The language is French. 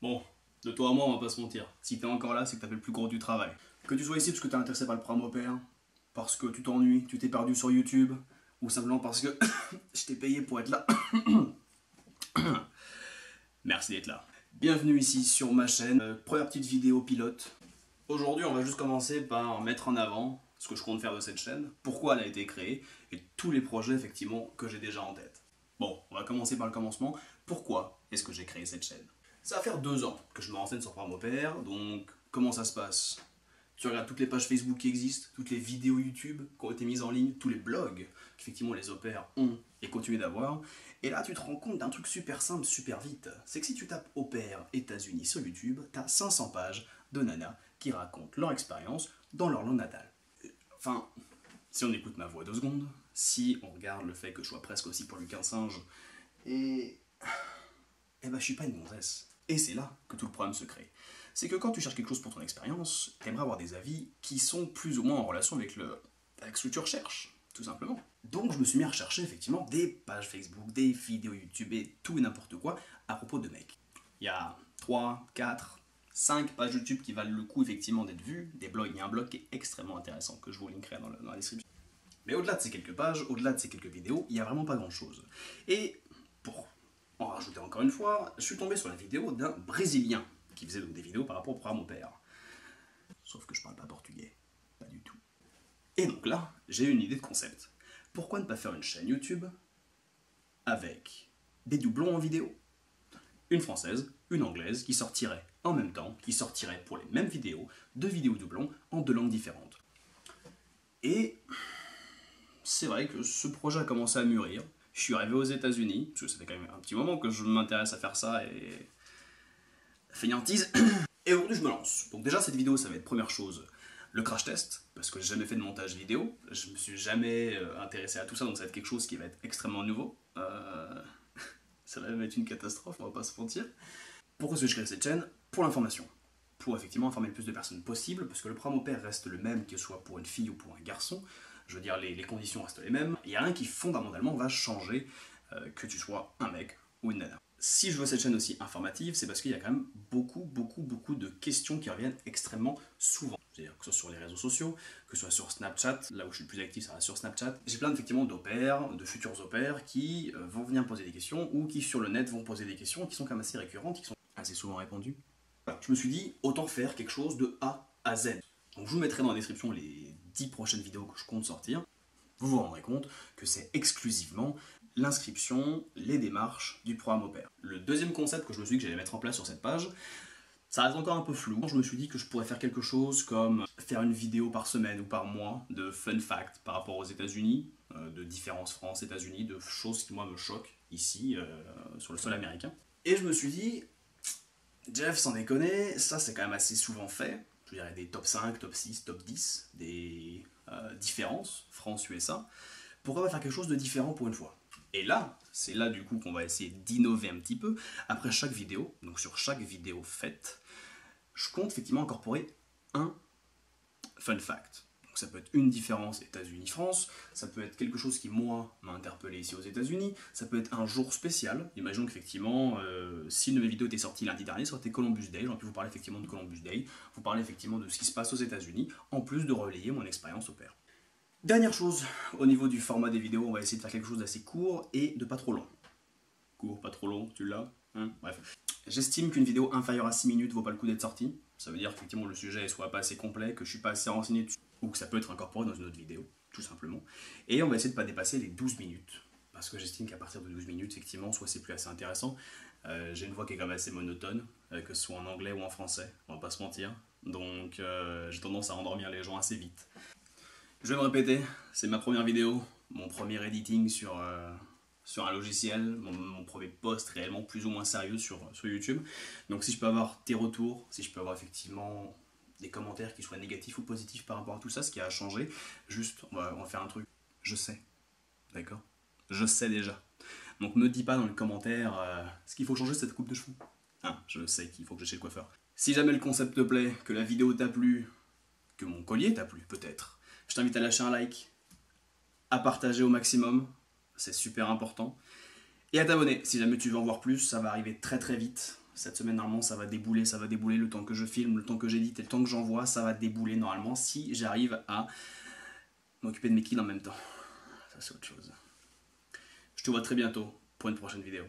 Bon, de toi à moi, on va pas se mentir. Si t'es encore là, c'est que t'as fait le plus gros du travail. Que tu sois ici parce que t'es intéressé par le programme au pair, parce que tu t'ennuies, tu t'es perdu sur YouTube, ou simplement parce que je t'ai payé pour être là. Merci d'être là. Bienvenue ici sur ma chaîne. Première petite vidéo pilote. Aujourd'hui, on va juste commencer par mettre en avant ce que je compte faire de cette chaîne, pourquoi elle a été créée, et tous les projets effectivement que j'ai déjà en tête. Bon, on va commencer par le commencement. Pourquoi est-ce que j'ai créé cette chaîne? Ça va faire 2 ans que je me renseigne sur le programme au pair, donc comment ça se passe? Tu regardes toutes les pages Facebook qui existent, toutes les vidéos YouTube qui ont été mises en ligne, tous les blogs qu'effectivement les au pairs ont et continuent d'avoir. Et là, tu te rends compte d'un truc super simple, super vite. C'est que si tu tapes au pair États-Unis sur YouTube, t'as 500 pages de nanas qui racontent leur expérience dans leur langue natale. Enfin, si on écoute ma voix 2 secondes, si on regarde le fait que je sois presque aussi pour lui qu'un singe, et ben je suis pas une gonzesse. Et c'est là que tout le problème se crée. C'est que quand tu cherches quelque chose pour ton expérience, t'aimerais avoir des avis qui sont plus ou moins en relation avec ce que tu recherches, tout simplement. Donc je me suis mis à rechercher effectivement des pages Facebook, des vidéos YouTube et tout et n'importe quoi à propos de mecs. Il y a 3, 4, 5 pages YouTube qui valent le coup effectivement d'être vues, des blogs, il y a un blog qui est extrêmement intéressant que je vous linkerai dans la description. Mais au-delà de ces quelques pages, au-delà de ces quelques vidéos, il n'y a vraiment pas grand-chose. Et pour en rajouter encore une fois, je suis tombé sur la vidéo d'un Brésilien qui faisait donc des vidéos par rapport au programme au pair. Sauf que je parle pas portugais, pas du tout. Et donc là, j'ai eu une idée de concept. Pourquoi ne pas faire une chaîne YouTube avec des doublons en vidéo? Une française, une anglaise qui sortiraient en même temps, qui sortiraient pour les mêmes vidéos, 2 vidéos doublons en 2 langues différentes. Et c'est vrai que ce projet a commencé à mûrir. Je suis arrivé aux États-Unis, parce que ça fait quand même un petit moment que je m'intéresse à faire ça et fainéantise. Et aujourd'hui, je me lance. Donc déjà, cette vidéo, ça va être première chose, le crash test, parce que j'ai jamais fait de montage vidéo, je me suis jamais intéressé à tout ça, donc ça va être quelque chose qui va être extrêmement nouveau. Ça va même être une catastrophe, on va pas se mentir. Pourquoi est-ce que je crée cette chaîne? Pour l'information. Pour effectivement informer le plus de personnes possible, parce que le programme au pair reste le même, que ce soit pour une fille ou pour un garçon. Je veux dire, les conditions restent les mêmes. Il n'y a rien qui fondamentalement va changer, que tu sois un mec ou une nana. Si je veux cette chaîne aussi informative, c'est parce qu'il y a quand même beaucoup de questions qui reviennent extrêmement souvent. C'est-à-dire que ce soit sur les réseaux sociaux, que ce soit sur Snapchat, là où je suis le plus actif, ça va sur Snapchat. J'ai plein effectivement d'au pairs, de futurs au pairs qui vont venir poser des questions ou qui sur le net vont poser des questions qui sont quand même assez récurrentes, qui sont assez souvent répondues. Voilà. Je me suis dit, autant faire quelque chose de A à Z. Donc je vous mettrai dans la description les 10 prochaines vidéos que je compte sortir. Vous vous rendrez compte que c'est exclusivement l'inscription, les démarches du programme au pair. Le deuxième concept que je me suis dit que j'allais mettre en place sur cette page, ça reste encore un peu flou. Je me suis dit que je pourrais faire quelque chose comme faire une vidéo par semaine ou par mois de fun facts par rapport aux États-Unis, de différences France-États-Unis, de choses qui moi me choquent ici, sur le sol américain. Et je me suis dit, Jeff, sans déconner, ça c'est quand même assez souvent fait. Je dirais des top 5, top 6, top 10, des différences France-USA. Pourquoi pas faire quelque chose de différent pour une fois? Et là, c'est là du coup qu'on va essayer d'innover un petit peu. Après chaque vidéo, donc sur chaque vidéo faite, je compte effectivement incorporer un fun fact. Donc ça peut être une différence États-Unis-France, ça peut être quelque chose qui, moi, m'a interpellé ici aux États-Unis, ça peut être un jour spécial. Imaginons qu'effectivement, si une de mes vidéos était sortie lundi dernier, ça aurait été Columbus Day, j'aurais pu vous parler effectivement de Columbus Day, vous parler effectivement de ce qui se passe aux États-Unis, en plus de relayer mon expérience au pair. Dernière chose, au niveau du format des vidéos, on va essayer de faire quelque chose d'assez court et de pas trop long. Court, pas trop long, tu l'as hein? Bref. J'estime qu'une vidéo inférieure à 6 minutes vaut pas le coup d'être sortie. Ça veut dire qu'effectivement le sujet soit pas assez complet, que je suis pas assez renseigné dessus, ou que ça peut être incorporé dans une autre vidéo, tout simplement. Et on va essayer de pas dépasser les 12 minutes. Parce que j'estime qu'à partir de 12 minutes, effectivement, soit c'est plus assez intéressant. J'ai une voix qui est quand même assez monotone, que ce soit en anglais ou en français, on va pas se mentir. Donc j'ai tendance à endormir les gens assez vite. Je vais me répéter, c'est ma première vidéo, mon premier editing sur un logiciel, mon premier post réellement plus ou moins sérieux sur YouTube. Donc si je peux avoir tes retours, si je peux avoir effectivement des commentaires qui soient négatifs ou positifs par rapport à tout ça, ce qui a changé, juste on va faire un truc, je sais, d'accord? Je sais déjà. Donc me dis pas dans les commentaires ce qu'il faut changer cette coupe de cheveux. Hein, je sais qu'il faut que j'aille chez le coiffeur. Si jamais le concept te plaît, que la vidéo t'a plu, que mon collier t'a plu peut-être, je t'invite à lâcher un like, à partager au maximum, c'est super important, et à t'abonner si jamais tu veux en voir plus, ça va arriver très vite. Cette semaine, normalement, ça va débouler, le temps que je filme, le temps que j'édite et le temps que j'envoie, ça va débouler normalement si j'arrive à m'occuper de mes kills en même temps. Ça, c'est autre chose. Je te vois très bientôt pour une prochaine vidéo.